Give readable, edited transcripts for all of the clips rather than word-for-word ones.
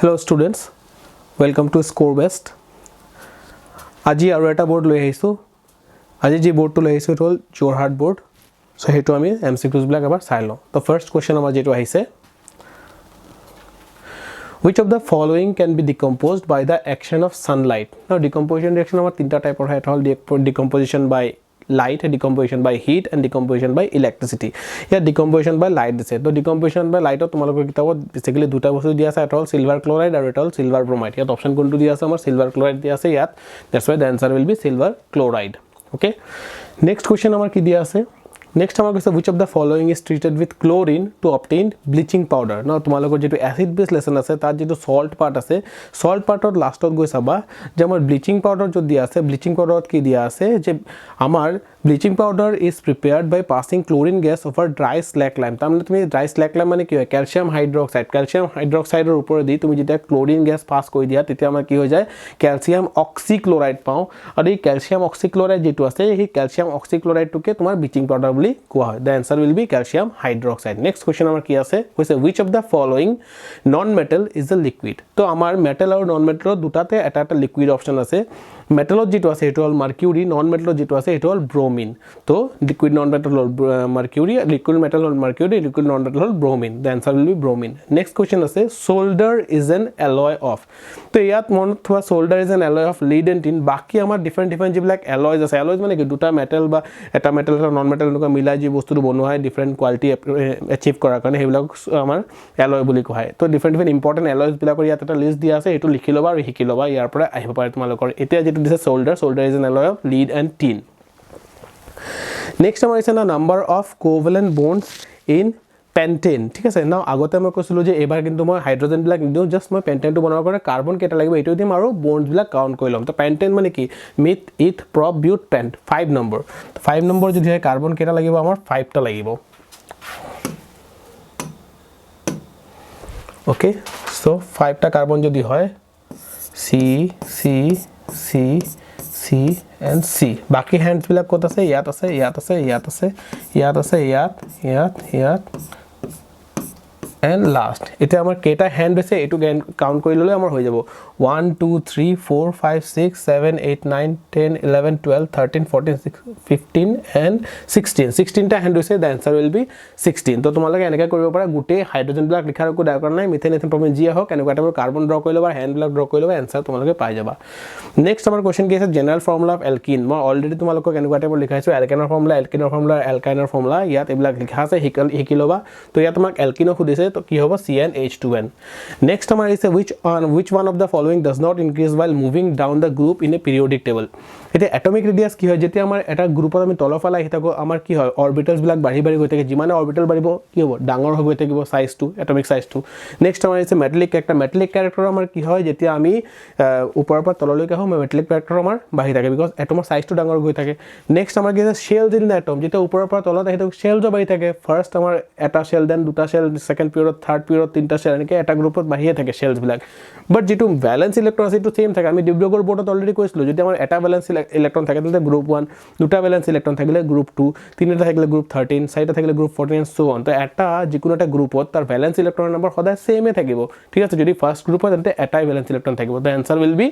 Hello students, welcome to Score Best. আজি আৰু এটা বোৰ্ড লৈ আহিছো। আজি যে বোৰ্ডটো লৈ আহিছো হ'ল জোৰহাট বোৰ্ড। সো হেতু আমি MCQs বিলাক এবাৰ চাই লওঁ। তো ফাৰ্স্ট কোৱেশ্চন আমাৰ যেটো আহিছে, which of the following can be decomposed by the action of sunlight? Now decomposition reaction আমাৰ তিনটা টাইপৰ হয়। এটা হ'ল decomposition by light, decomposition by heat and decomposition by electricity. Here decomposition by light দিছে। তো decomposition by light তোমালোকৰ কিতাপত বেসিক্যালি দুটা বস্তু দিয়া আছে, এটা হ'ল silver chloride আৰু এটা হ'ল silver bromide। ইয়াত অপচন কোনটো দিয়া আছে? আমাৰ silver chloride দিয়া আছে ইয়াত। That's why the answer will be silver chloride. Okay? Next question আমাৰ কি দিয়া আছে? Next আমাৰ কৈছে which of the following is treated with chlorine to obtain bleaching powder. Now তোমালোকৰ যেটো acid base lesson আছে তাত যেটো salt part আছে, salt partৰ লাষ্টত গৈ চাবা যে আমাৰ bleaching powder য'ত দিয়া আছে, bleaching powderত কি দিয়া আছে যে আমাৰ bleaching powder is prepared by passing chlorine gas over dry slack lime. তাৰমানে তুমি dry slack lime মানে কি হয়? calcium hydroxide ৰ ওপৰেদি তুমি যেতিয়া chlorine gas pass কৰি দিয়া তেতিয়া আমাৰ কি হৈ যায়? calcium oxychloride পাও। আৰু এই calcium oxychloride যেটো আছে এই calcium oxychloride টোকে তোমাৰ bleaching powder বুলি কোৱা হয়। The answer will be calcium hydroxide. Next question আমাৰ কি আছে? কৈছে which of the following non-metal is a liquid? তো আমাৰ metal আৰু non-metal দুটাতে এটা liquid option আছে। মেটালত যেটো আছে এটো হল মার্কিউরি, নন মেটালত যেটো আছে এটো হল ব্রোমিন। তো লিকুইড নন মেটাল হল মার্কিউরি, লিকুইড মেটাল হল মার্কিউরি, লিকুইড নন মেটাল হল bromine. The answer will be bromine. Next question আছে solder is an alloy of. তো ইয়াত মনত থোৱা solder is an alloy of lead and tin. বাকি আমাৰ ডিফারেন্ট যিবিলাক অ্যালয়জ আছে, অ্যালয়জ মানে কি দুটা মেটাল বা এটা মেটাল এটা নন মেটাল এনেকুৱা মিলাই যি বস্তুটো বনোৱা হয় ডিফাৰেন্ট কোৱালিটি এচিভ কৰাৰ কাৰণে সেইবিলাক আমাৰ অ্যালয় বুলি কোৱা হয়। তো ডিফাৰেন্ট ইম্পৰ্টেন্ট অ্যালয়জ বিলাকৰ ইয়াত এটা লিষ্ট দিয়া আছে, এটো লিখি লবা আৰু শিকি লবা, ইয়াৰ পৰা আহিব পাৰে তোমালোকৰ। এতিয়া যেটো দিছে solder is an alloy of lead and tin. Next আমাৰ আছে না number of covalent bonds in pentane। ঠিক আছে, নাও আগতে মই কৈছিলো যে এবাৰ কিন্তু মই হাইড্ৰোজেন বিলাক নিদিও, জাস্ট মই পেন্টেন টো বনাবৰ কাৰণে কাৰ্বন কেইটা লাগিব এইটো দিম আৰু বন্ডস বিলাক কাউন্ট কৰি লম। তো পেন্টেন মানে কি? Myth ইথ prop বিউট pant 5 number. 5 number যদি হয় কাৰ্বন কেইটা লাগিব? আমাৰ 5 টা লাগিব। ওকে, সো 5 টা কাৰ্বন যদি হয় C and C, বাকি হ্যান্ডস বিলাক কত আছে? ইয়াত আছে, ইয়াত আছে, ইয়াত আছে, ইয়াত আছে, ইয়াত and last। এটা আমাৰ কেটা হ্যান্ড আছে এটো কাউন্ট কৰি ললে আমাৰ হৈ যাব 1 2 3 4 5 6 7 8 9 10 11 12 13 14 15 and 16 টা হ্যান্ড আছে। the answer will be 16। তো তোমালোকে এনেকৈ কৰিব পাৰা, গুটে হাইড্ৰোজেন বিলাক লিখাৰ একো দৰকাৰ নাই, মিথেন এথেন প্ৰমেন যি হওক এনেকুৱা টাইপৰ কাৰ্বন ড্ৰ কৰি লবা, হ্যান্ড বিলাক ড্ৰ কৰি লবা, এনসাৰ তোমালোকে পাই যাবা। নেক্সট আমাৰ কোৱেশ্চন কি আছে? General formula of Elgin. মই অলৰেডি তোমালোকক এনেকুৱা টাইপৰ লিখাইছো, এলকেনৰ ফৰ্মুলা, এলকিনৰ ফৰ্মুলা, এলকাইনৰ ফৰ্মুলা ইয়াত এইবিলাক লিখা আছে, শিকি লবা। তো ইয়াত তোমাক এলকিনো খুদিছে, তো কি হ'ব? CnH2n। নেক্সট আমাৰ আছে which one of the following does not increase while moving down the group in a periodic table? এটা এটমিক ৰেডিয়াস কি হয়? যেতিয়া আমাৰ এটা গ্ৰুপত আমি তলফালে আহি থাকো আমাৰ কি হয়? অৰবিটালস বিলাক বাঢ়ি গৈ থাকে, যিমানে অৰবিটাল বাঢ়িব কি হ'ব? ডাঙৰ হৈ গৈ থাকিব সাইজটো, এটমিক সাইজটো। নেক্সট আমাৰ আছে মেটালিক ক্যাৰেক্টাৰ। মেটালিক ক্যাৰেক্টাৰ আমাৰ কি হয়? যেতিয়া আমি ওপৰৰ পৰা তললৈকে আহো মেটালিক ক্যাৰেক্টাৰ আমাৰ বাঢ়ি থাকে, বিকজ এটমৰ সাইজটো ডাঙৰ হৈ থাকে। নেক্সট আমাৰ কি আছে? শেলছ ইন দ্য এটম। যেতিয়া ওপৰৰ পৰা তলত আহি থাকে শেলছ বাঢ়ি থাকে। ফাৰ্স্ট আমাৰ এটা শেল, দেন দুটা shell, second period, third period তিনটা শেল, এনেকৈ এটা গ্ৰুপত বাঢ়িয়ে থাকে শেলছ বিলাক। বাট যেটো ভ্যালেন্স ইলেক্ট্ৰন আছে সেইটো সেম থাকে। আমি ডিব্ৰুগড় বোৰ্ডত অলৰেডি কৈছিলো যদি আমাৰ এটা ভ্যালেন্স ইলেক্ট্ৰন থাকে তেন্তে গ্ৰুপ 1, দুটা ভ্যালেন্স ইলেক্ট্ৰন থাকিলে গ্ৰুপ 2, তিনিটা থাকিলে গ্ৰুপ 13, চাৰিটা থাকিলে গ্ৰুপ 14 and so on। তো এটা যিকোনো এটা গ্ৰুপত তাৰ ভ্যালেন্স ইলেক্ট্ৰনৰ নম্বৰ সদায় সেমে থাকিব। ঠিক আছে, যদি ফাৰ্স্ট গ্ৰুপ হয় তেন্তে এটাই ভ্যালেন্স ইলেক্ট্ৰন থাকিব। The answer will be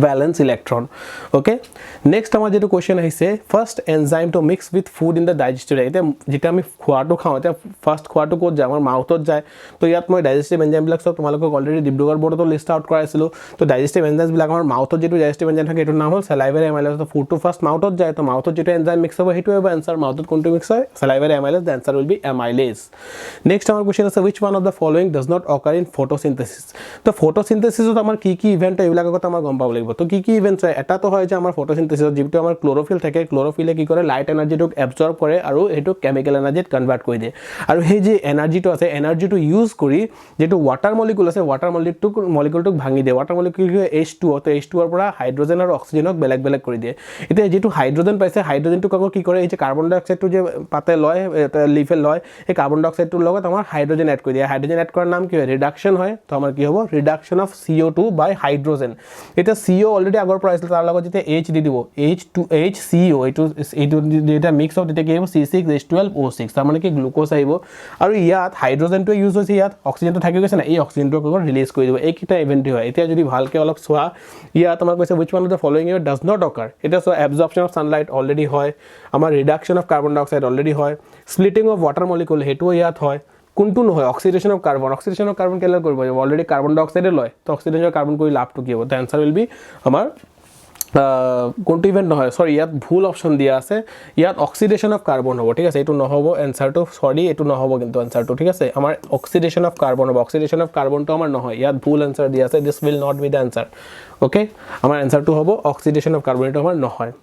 valence electron। okay, next আমাৰ যেটো কোৱেশ্চন আহিছে first enzyme to mix with food in the digestive. এটা যেটা আমি খোৱাটো খাওঁ এটা ফাৰ্স্ট খোৱাটো ক'ত যায়? আমাৰ মাউথত যায়। তো ইয়াত মই ডাইজেস্টিভ এনজাইম বিলাক সব তোমালোকক অলৰেডি ডিব্ৰুগড় বোৰ্ডত লিষ্ট আউট কৰাইছিলো। তো ডাইজেস্টিভ এনজাইমছ বিলাক আমাৰ মাউথত যেটো ডাইজেস্টিভ এনজাইম থাকে এটোৰ নাম হ'ল salivary amylase। তো ফুডটো ফাৰ্স্ট মাউথত যায়, তো মাউথত যেটো এনজাইম মিক্স হ'ব হেটো হ'ব আনসার। মাউথত কোনটো মিক্স হয়? salivary amylase। The answer will B amylase। Next আমাৰ কোৱেশ্চন আছে which one of the following does not occur in photosynthesis? তো ফটোসিনথেসিসত আমাৰ কি ইভেন্ট এইবিলাক আগত আমাৰ গম পাব লাগিব। তো কি ইভেন্টস হয়? এটা তো হয় যে আমাৰ ফটোসিনথেসিসত যেটো আমাৰ ক্লোৰোফিল থাকে, ক্লোৰোফিলে কি কৰে? লাইট এনাৰ্জিটো এবজৰ্ব কৰে আৰু এটো কেমিক্যাল এনাৰ্জিত কনভাৰ্ট কৰি দিয়ে। আৰু সেই যে এনাৰ্জিটো আছে এনাৰ্জিটো ইউজ কৰি যেটো ওয়াটাৰ মলিকুল আছে ওয়াটাৰ মলিকুলটোক ভাঙি দিয়ে। ওয়াটাৰ মলিকুল কি হয়? H2O। তো H2O ৰ পৰা হাইড্ৰোজেন আৰু অক্সিজেনক বেলেগ কৰি দিয়ে। এতিয়া যেটো হাইড্ৰোজেন পাইছে হাইড্ৰোজেনটো কাকো কি কৰে? এই যে কাৰ্বন ডাই অক্সাইডটো যে পাতে লয় লিফে লয়, এই কাৰ্বন ডাই অক্সাইডটোৰ লগত আমাৰ হাইড্ৰোজেন এড কৰি দিয়ে। হাইড্ৰোজেন এড কৰাৰ নাম কি হয়? ৰিডাকশন হয়। তো আমাৰ কি হ'ব? ৰিডাকশন অফ CO2 বাই হাইড্ৰোজেন। এটা CO অলৰেডি আগৰ পৰা আছিল তাৰ লগত যেতিয়া H দি দিব HCO এইটো যেতিয়া মিক্স হ'ব তেতিয়া কি আহিব C6H12O6 তাৰ মানে কি গ্লুকোজ আহিব আৰু ইয়াত হাইড্ৰজেনটো ইউজ হৈছে ইয়াত অক্সিজেনটো থাকি গৈছে না এই অক্সিজেনটো আকৌ ৰিলিজ কৰি দিব এইকেইটা ইভেন্ট হয় এতিয়া যদি ভালকে অলপ চোৱা ইয়াত আমাৰ কৈছে which one of the following event does not occur এটা so absorption of sunlight already হয় আমাৰ reduction of carbon dioxide already হয় splitting of water molecule হেতু ইয়াত হয় কোনটো নহয় অক্সিডেশন অফ কার্বন কেলে কৰিব অলৰেডি কাৰ্বন ডাইঅক্সাইড লয় তো অক্সিডেশন অফ কাৰ্বন কৰি লাভটো কি হ'ব দ্য আনসাৰ উইল বি আমাৰ কোনটো ইভেন্ট নহয় সৰি ইয়াত ভুল অপশন দিয়া আছে ইয়াত অক্সিডেশন অফ কাৰ্বন হ'ব ঠিক আছে এটো নহব এনসাৰটো সৰি এটো নহব কিন্তু এনসাৰটো ঠিক আছে আমাৰ অক্সিডেশন অফ কাৰ্বন হ'ব অক্সিডেশন অফ কাৰ্বনটো আমাৰ নহয় ইয়াত ভুল এনসাৰ দিয়া আছে this will not be the answer okay আমাৰ এনসাৰটো হ'ব অক্সিডেশন অফ কাৰ্বন এটো আমাৰ নহয়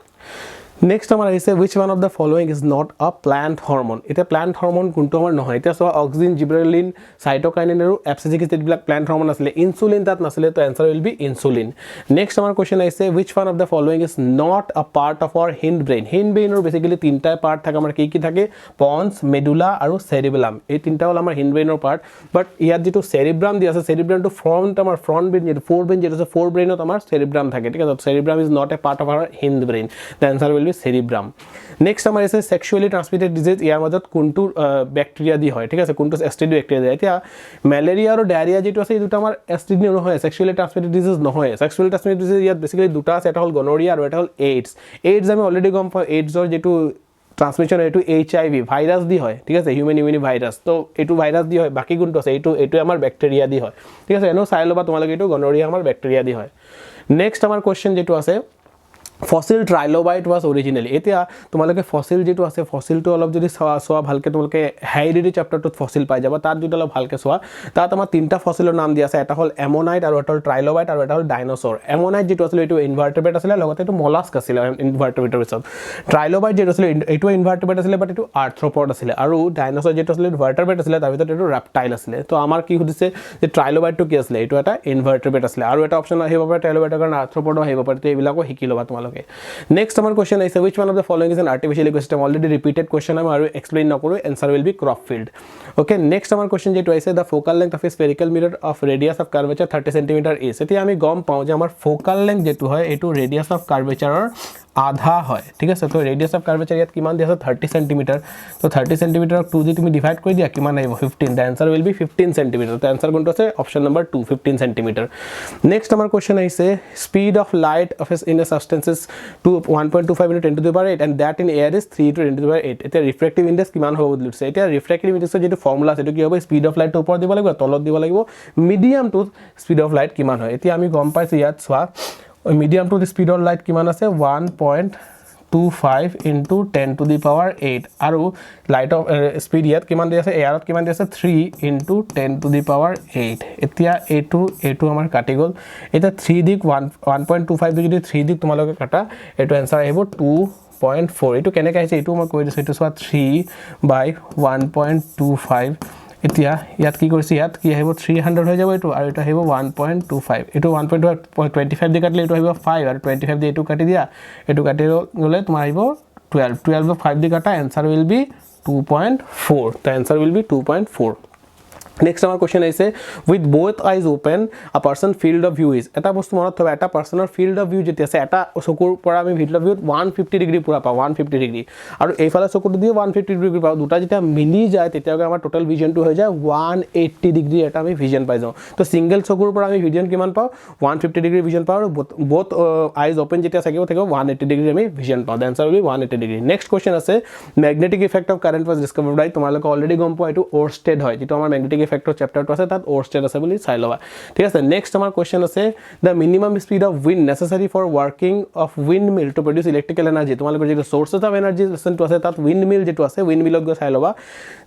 Next আমাৰ আহিছে which one of the following is not a plant hormone এটা plant hormone কোনটো আমাৰ নহয় এটা সো অক্সিন জিবৰেলিন সাইটোকাইনিন আৰু এপচিজিক এসিড বিলাক plant hormone আছিল ইনসুলিন তাত নাছিলে তো answer will be insulin next আমাৰ কোশ্চেন আহিছে which one of the following is not a part of our hindbrain hindbrain ৰ বেসিক্যালি তিনটা পাৰ্ট থাকে আমাৰ কি থাকে pons medulla আৰু cerebellum এই তিনটা হল আমাৰ hindbrain ৰ পাৰ্ট বাট ইয়াত যেটো cerebrum দি আছে cerebrum to front আমাৰ front brain যেটো forebrain যেটো আছে forebrainত আমাৰ cerebrum থাকে ঠিক আছে cerebrum is not a part of our hindbrain the answer will be cerebrum next আমাৰ আছে sexually transmitted disease ইয়াৰ মাজত কোনটো ব্যাকটেৰিয়া দি হয় ঠিক আছে কোনটো STD ব্যাকটেৰিয়া দিয়ে এতিয়া ম্যালেৰিয়া আৰু ডায়ৰিয়া যেটো আছে এই দুটা আমাৰ STD নহয় sexually transmitted disease নহয় sexually transmitted disease ইয়াত বেসিক্যালি দুটা আছে এটা হল গনোৰিয়া আৰু এটা হল AIDS আমি অলৰেডি গম পাওঁ AIDS ৰ যেটো ট্রান্সমিশন এটো HIV ভাইরাস দি হয় ঠিক আছে হিউম্যান ইমিউনি ভাইরাস তো এটো ভাইরাস দি হয় বাকি কোনটো আছে এটো আমাৰ ব্যাকটেৰিয়া দি হয় ঠিক আছে এনো চাই লবা তোমালোকে এটো গনোৰিয়া আমাৰ ব্যাকটেৰিয়া দি হয় নেক্সট আমাৰ কোশ্চেন যেটো আছে ফসিল ট্রাইলোবাইট was originally এতিয়া তোমালোকে ফসিল যেটো আছে ফসিলটো অলপ যদি সোয়া ভালকে তোমালোকে হাইড্রিডি চ্যাপ্টারটোত ফসিল পাই যাবা তাত যদি অলপ ভালকে সোয়া তাত আমাৰ তিনটা ফসিলৰ নাম দিয়া আছে এটা হল এমোনাইট আৰু এটা হল ট্ৰাইলোবাইট আৰু এটা হল ডাইনোসৰ এমোনাইট যেটো আছিল এটো ইনভাৰ্টেব্ৰেট আছিল লগতে এটো মলাস্ক আছিল ইনভাৰ্টেব্ৰেটৰ পিছত ট্ৰাইলোবাইট যেটো আছিল এটো ইনভাৰ্টেব্ৰেট আছিল বাট এটো আৰ্থ্ৰোপড আছিল আৰু ডাইনোসৰ যেটো আছিল ভাৰ্টেব্ৰেট আছিল তাৰ ভিতৰত এটো ৰেপটাইল আছিল তো আমাৰ কি সুধিছে যে ট্ৰাইলোবাইটটো কি আছিল এটো এটা ইনভাৰ্টেব্ৰেট আছিল আৰু এটা অপচন আহিব পাৰে ট্ৰাইলোবাইটৰ কাৰণে আৰ্থ্ৰোপড আহিব পাৰে তো এইবিলাকো শিকি লবা তোমালোকে next our question is which one of the following is an artificial ecosystem already repeated question I will explain nakoru answer will be crop field okay next our question jeto aise the focal length of a spherical mirror of radius of curvature 30 cm is etia ami gom pao je amar focal length jeto hoy etu radius of curvature or আধা হয় ঠিক আছে তো radius of curvature ইয়াত কিমান দিছে 30 semi তো 30 semi 2 দি তুমি ডিভাইড কৰি দিয়া কিমান আহিব 15 the answer will be 15 semi তো answer কোনটো আছে অপশন নাম্বার 2 15 সেমি নেক্সট আমাৰ কোশ্চেন আহিছে speed of light off in a substance is 1.25 into 10 to the power 8 and that in air is 3 to 10 to the power 8 এতিয়া refractive index কিমান হ'ব বুলিছে এতিয়া রিফ্র্যাক্টিভ ইনডেক্সৰ যেটো ফৰ্মুলা আছে এটো কি হ'ব স্পীড অফ লাইট ওপৰ দিব লাগিব তলত দিব লাগিব medium to speed of light কিমান হয় এতিয়া আমি গম পাইছো ইয়াত সোয়া medium to the speed of light কিমান আছে 1.25 into 10 to the power 8 আৰু light of speed ইয়াত কিমান দি আছে এয়াৰত কিমান দি আছে 3 into 10 to the power 8 এতিয়া এটো আমাৰ কাটি গল এটা 3 দিক 1.25 যদি 3 দিক তোমালোকে কাটা এটো आंसर আহিব 2.4 এটো কেনেকৈ আহিছে এটো মই কৈ দিছো এটো সোৱা 3/1.25 এতিয়া ইয়াত কি কৰিছে ইয়াত কি আহিব 300 হৈ যাব এটো আৰু এটা আহিব 1.25 এটো 1.25 দি কাটলে এটো আহিব 5 আৰু 25 দি এটো কাটি দিয়া এটো কাটি গলে তোমাৰ আহিব 12 5 দি কাটা answer will be 2.4 the answer will be 2.4 next our question is with both eyes open a person field of view is eta bostu monot thoba eta personer field of view jeti ase eta sokur pora ami field of view 150 degree pura pa 150 degree aru ei phale sokur diye 150 degree pa duta jeta mili jay tetia amar total vision to hoy jay 180 degree eta ami vision pai jao to single sokur pora ami vision kiman pao 150 degree vision pao both eyes open jeti sakibo theko 180 degree ami vision pao the answer will be 180 degree next question ase magnetic effect of current was discovered by tomalok already gom pao etu Oersted hoy jeto amar magnetic factor চ্যাপ্টাৰটো আছে তাত Oersted আছে বুলি চাই লবা ঠিক আছে next আমাৰ কোশ্চেন আছে the minimum speed of wind necessary for working of windmill to produce electrical energy তোমালোকৰ যে sources of energy লেসনটো আছে তাত windmill যেটো আছে windmillক গৈ চাই লবা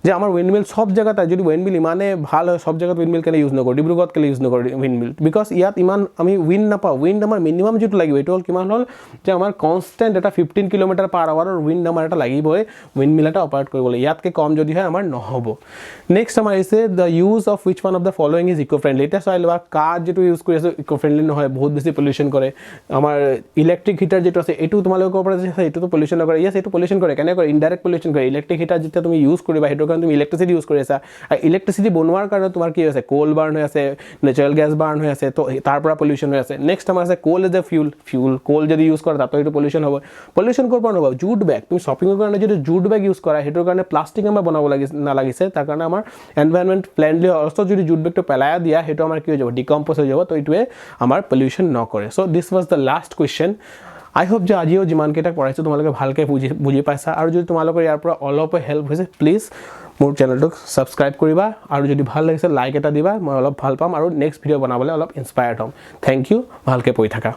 যে আমাৰ windmill সব জায়গাত যদি windmill ইমানে ভাল হয় সব জায়গাত windmill কেলে ইউজ নকৰ ডিব্ৰুগড়ত কেলে ইউজ নকৰ windmill because ইয়াত ইমান আমি wind নাপাও wind আমাৰ মিনিমাম যেটো লাগিব এটো কিমান হল যে আমাৰ কনস্ট্যান্ট এটা 15 কিলোমিটাৰ পাৰ আৱাৰ wind আমাৰ এটা লাগিবই windmill এটা অপাৰেট কৰিবলৈ ইয়াতকে কম যদি হয় আমাৰ নহব নেক্সট আমাৰ আছে the the use of which one of the following is eco friendly এতিয়া চাই লোৱা কাঠ যিটো ইউজ কৰি আছোঁ ইকো ফ্ৰেণ্ডলি নহয় বহুত বেছি পলিউশ্যন কৰে আমাৰ ইলেক্ট্ৰিক হিটাৰ যিটো আছে এইটো তোমালোকৰ পৰা যে এইটোতো পলিউশ্যন নকৰে ইয়েছ এইটো পলিউশ্যন কৰে কেনেকৈ কৰে ইনডাইৰেক্ট পলিউশ্যন কৰে ইলেক্ট্ৰিক হিটাৰ যেতিয়া তুমি ইউজ কৰিবা সেইটোৰ কাৰণে তুমি ইলেক্ট্ৰিচিটি ইউজ কৰি আছা আৰু ইলেক্ট্ৰিচিটি বনোৱাৰ কাৰণে তোমাৰ কি হৈছে কোল বাৰ্ণ হৈ আছে নেচাৰেল গেছ বাৰ্ণ হৈ আছে তো তাৰ পৰা পলিউশ্যন হৈ আছে নেক্সট আমাৰ আছে কোল ইজ এ ফিউল কোল যদি ইউজ কৰা তাতো এইটো পলিউশ্যন হ'ব পলিউশ্যন ক'ৰ পৰা নহ'ব জুট বেগ তুমি শ্বপিঙৰ কাৰণে যদি জুট বেগ ইউজ কৰা সেইটোৰ কাৰণে প্লাষ্টিক আমাৰ বনাব নালাগিছে তাৰ কাৰণে আমাৰ এনভাইৰনমেণ্ট ফ্ৰেণ্ডলি অৱস্থা যদি জুট বেগটো পেলাই দিয়া সেইটো আমাৰ কি হৈ যাব ডিকম্প'জ হৈ যাব তো এইটোৱে আমাৰ পলিউশ্যন নকৰে so' this was the last question I hope যে আজিও যিমানকেইটা পঢ়াইছোঁ তোমালোকে ভালকৈ বুজি পাইছা আৰু যদি তোমালোকৰ ইয়াৰ পৰা অলপো হেল্প হৈছে প্লিজ মোৰ চেনেলটোক ছাবস্ক্ৰাইব কৰিবা আৰু যদি ভাল লাগিছে লাইক এটা দিবা মই অলপ ভাল পাম আৰু নেক্সট ভিডিঅ' বনাবলৈ অলপ ইনস্পায়াৰ্ড হ'ম থেংক ইউ ভালকৈ পঢ়ি থাকা